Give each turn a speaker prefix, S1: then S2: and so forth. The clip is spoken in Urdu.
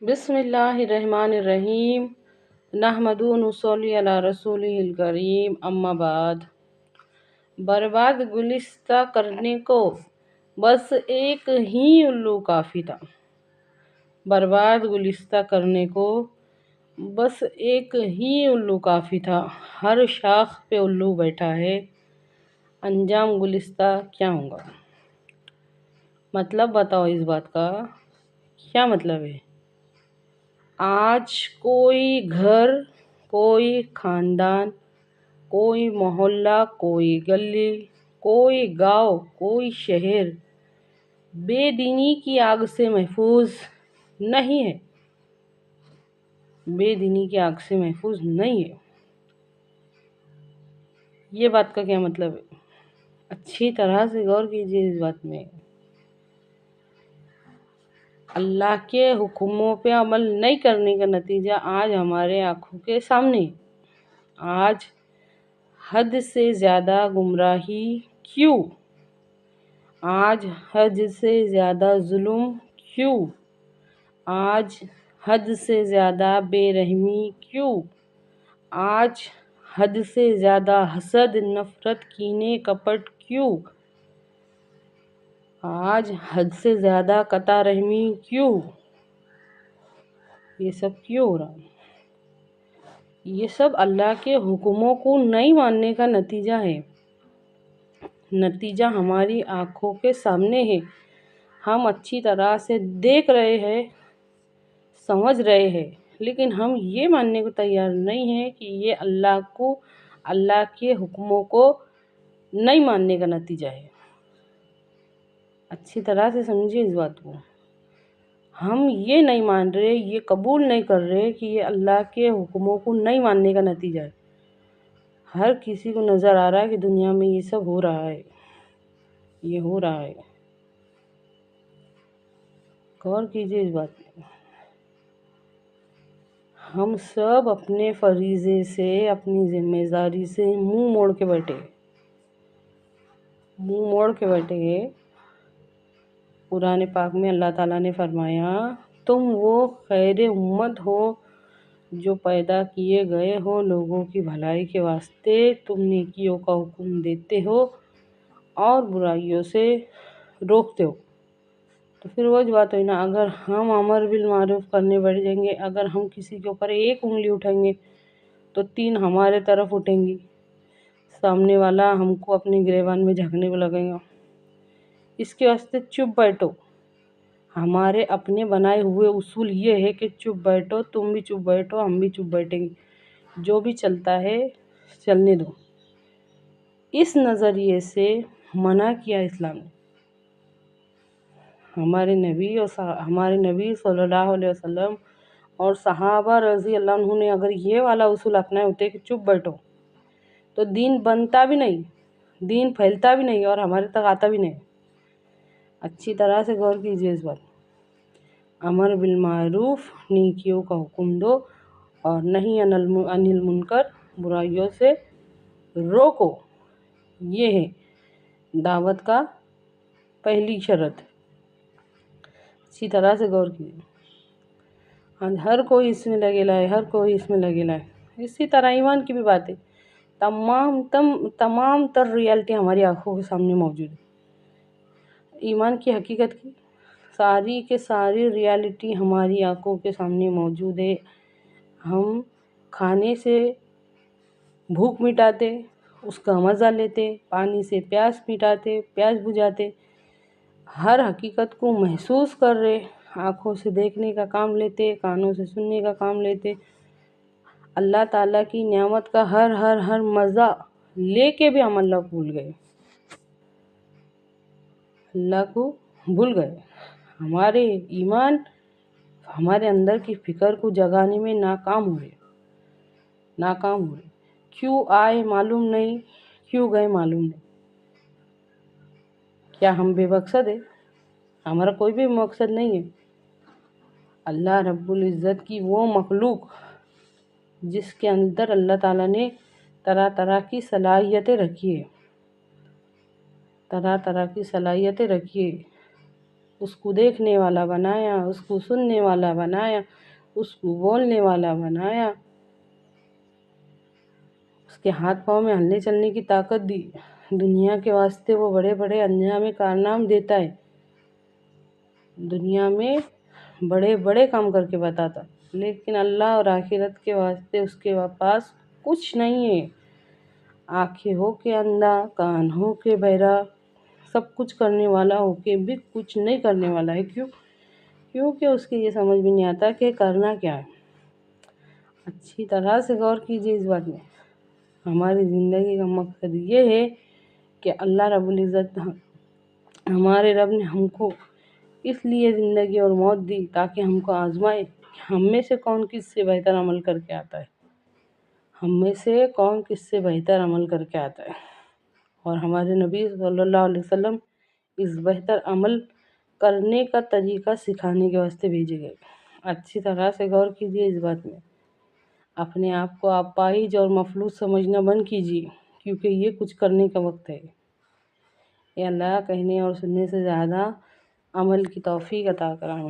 S1: بسم اللہ الرحمن الرحیم نحمدہ و نصلی علی رسولہ الکریم اما بعد۔ برباد گلستہ کرنے کو بس ایک ہی الو کافی تھا۔ برباد گلستہ کرنے کو بس ایک ہی الو کافی تھا۔ ہر شاخ پہ الو بیٹھا ہے، انجام گلستہ کیا ہوگا؟ مطلب بتاؤ اس بات کا کیا مطلب ہے؟ آج کوئی گھر، کوئی خاندان، کوئی محلہ، کوئی گلی، کوئی گاؤں، کوئی شہر بے دینی کی آگ سے محفوظ نہیں ہے۔ بے دینی کی آگ سے محفوظ نہیں ہے۔ یہ بات کا کیا مطلب ہے؟ اچھی طرح سے غور کیجیے اس بات میں۔ اللہ کے حکموں پہ عمل نہیں کرنے کا نتیجہ آج ہمارے آنکھوں کے سامنے ہے۔ آج حد سے زیادہ گمراہی کیوں؟ آج حد سے زیادہ ظلم کیوں؟ آج حد سے زیادہ بے رحمی کیوں؟ آج حد سے زیادہ حسد، نفرت، کینے، کپٹ کیوں؟ آج حد سے زیادہ قطع رحمی کیوں؟ یہ سب کیوں ہو رہا ہے؟ یہ سب اللہ کے حکموں کو نہیں ماننے کا نتیجہ ہے۔ نتیجہ ہماری آنکھوں کے سامنے ہے۔ ہم اچھی طرح سے دیکھ رہے ہیں، سمجھ رہے ہیں، لیکن ہم یہ ماننے کو تیار نہیں ہیں کہ یہ اللہ کے حکموں کو نہیں ماننے کا نتیجہ ہے۔ اچھی طرح سے سمجھیے اس بات کو۔ ہم یہ نہیں مان رہے، یہ قبول نہیں کر رہے کہ یہ اللہ کے حکموں کو نہیں ماننے کا نتیجہ ہے۔ ہر کسی کو نظر آ رہا ہے کہ دنیا میں یہ سب ہو رہا ہے، یہ ہو رہا ہے۔ غور کیجیے اس بات میں۔ ہم سب اپنے فریضے سے، اپنی ذمہ داری سے منہ موڑ کے بیٹھے ہیں۔ قرآن پاک میں اللہ تعالیٰ نے فرمایا، تم وہ خیر امت ہو جو پیدا کیے گئے ہو لوگوں کی بھلائی کے واسطے۔ تم نیکیوں کا حکم دیتے ہو اور برائیوں سے روکتے ہو۔ تو پھر وہ بات ہوئی نا، اگر ہم امر بالمعروف کرنے بیٹھ جائیں گے، اگر ہم کسی کے اوپر ایک انگلی اٹھائیں گے تو 3 ہمارے طرف اٹھیں گی، سامنے والا ہم کو اپنے گریبان میں جھانکنے کو لگے گا۔ اس کے واسطے چپ بیٹھو۔ ہمارے اپنے بنائے ہوئے اصول یہ ہے کہ چپ بیٹھو، تم بھی چپ بیٹھو، ہم بھی چپ بیٹھیں گے، جو بھی چلتا ہے چلنے دو۔ اس نظریے سے منع کیا اسلام نے۔ ہمارے نبی صلی اللہ علیہ وسلم اور صحابہ رضی اللہ عنہ نے اگر یہ والا اصول اپنائے ہوتے کہ چپ بیٹھو، تو دین بنتا بھی نہیں، دین پھیلتا بھی نہیں اور ہمارے تک آتا بھی نہیں۔ اچھی طرح سے غور کیجیے اس بات۔ امر بالمعروف، نیکیوں کا حکم دو اور نہی عن المنکر، برائیوں سے روکو۔ یہ ہے دعوت کا پہلی شرط۔ اچھی طرح سے غور کیجیے۔ ہر کوئی اس میں لگے لائے، اسی طرح ایمان کی بھی بات ہے۔ تمام تر ریالٹی ہماری آنکھوں کے سامنے موجود ہے۔ ایمان کی حقیقت کی ساری کے ساری ریالٹی ہماری آنکھوں کے سامنے موجود ہے۔ ہم کھانے سے بھوک مٹاتے، اس کا مزہ لیتے، پانی سے پیاس مٹاتے، پیاس بجھاتے، ہر حقیقت کو محسوس کر رہے، آنکھوں سے دیکھنے کا کام لیتے، کانوں سے سننے کا کام لیتے، اللہ تعالیٰ کی نعمت کا ہر مزہ لے کے بھی ہم اللہ کو بھول گئے۔ ہمارے ایمان ہمارے اندر کی فکر کو جگانے میں ناکام ہو رہے۔ کیوں آئے معلوم نہیں، کیوں گئے معلوم نہیں۔ کیا ہم بے مقصد ہیں؟ ہمارا کوئی بھی مقصد نہیں ہے۔ اللہ رب العزت کی وہ مخلوق جس کے اندر اللہ تعالیٰ نے طرح طرح کی صلاحیتیں رکھی ہے، اس کو دیکھنے والا بنایا، اس کو سننے والا بنایا، اس کو بولنے والا بنایا، اس کے ہاتھ پاؤں میں ہلنے چلنے کی طاقت دی۔ دنیا کے واسطے وہ بڑے بڑے انجام کارنام دیتا ہے، دنیا میں بڑے بڑے کام کر کے بتاتا، لیکن اللہ اور آخرت کے واسطے اس کے پاس کچھ نہیں ہے۔ آنکھیں ہو کے اندھا، کان ہو کے بہرا، سب کچھ کرنے والا ہو کے بھی کچھ نہیں کرنے والا ہے۔ کیونکہ اس کے یہ سمجھ میں نہیں آتا کہ کرنا کیا ہے۔ اچھی طرح سے غور کیجیے اس بات میں۔ ہماری زندگی کا مقصد یہ ہے کہ اللہ رب العزت، ہمارے رب نے ہم کو اس لیے زندگی اور موت دی تاکہ ہم کو آزمائے کہ ہم میں سے کون کس سے بہتر عمل کر کے آتا ہے، ہم میں سے کون کس سے بہتر عمل کر کے آتا ہے۔ اور ہمارے نبی صلی اللہ علیہ وسلم اس بہتر عمل کرنے کا طریقہ سکھانے کے واسطے بھیجے گئے۔ اچھی طرح سے غور کیجیے اس بات میں۔ اپنے آپ کو اپاہج اور مفلوج سمجھنا بند کیجیے، کیونکہ یہ کچھ کرنے کا وقت ہے۔ اے اللہ، کہنے اور سننے سے زیادہ عمل کی توفیق عطا کریں۔